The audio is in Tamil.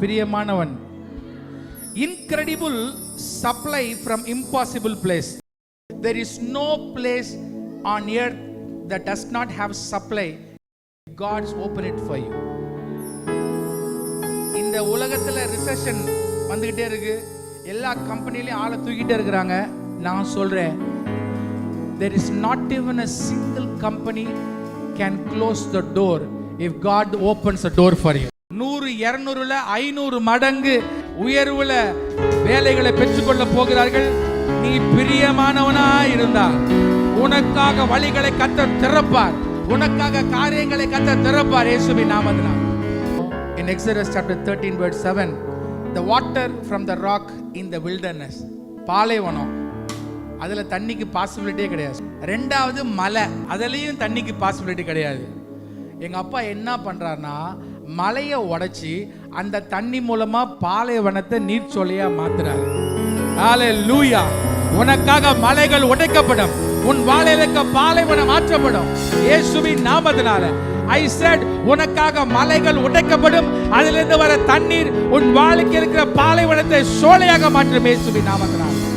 பிரியமானவன். Incredible supply from impossible place. There is no place on earth that does not have supply. God's open it for you. இந்த உலகத்துல ரிசெஷன் வந்துகிட்டே இருக்கு. எல்லா கம்பெனிலயும் ஆளை தூக்கிட்டே இருக்கிறாங்க. நான் சொல்றேன், there is not even a single company can close the door if God opens the door for you. 100 200 500 மடங்கு உயர்வுல வேலைகளை பெற்றுக்கொள்ள போகிறார்கள். நீ பிரியமானவனாய் இருந்தால் உனக்காக வழிகளை கர்த்தர் திறப்பார். உனக்காக காரியங்களை கர்த்தர் திறப்பார் இயேசுவின் நாமத்தினால். In Exodus chapter 13 verse 7, the water from the rock in the wilderness. பாலைவனம், அதுல தண்ணிக்கு பாசிபிலிட்டியே கிடையாது. ரெண்டாவது மலை, அதுலயும் தண்ணிக்கு பாசிபிலிட்டி கிடையாது. எங்க அப்பா என்ன பண்றாருன்னா, மலையை உடைச்சி அந்த தண்ணி மூலமா பாலைவனத்தை நீர்ச்சோலையா மாத்துறாரு. ஹalleluya. உனக்காக மலைகள் உடைக்கப்படும், உன் வாழ்க்கையில பாலைவனம் மாற்றப்படும் இயேசுவின் நாமத்தினால. I said, உனக்காக மலைகள் உடைக்கப்படும், அதிலிருந்து வர தண்ணீர் உன் வாழ்க்கையில் இருக்கிற பாலைவனத்தை சோலையாக மாற்றும் இயேசுவின் நாமத்தினால.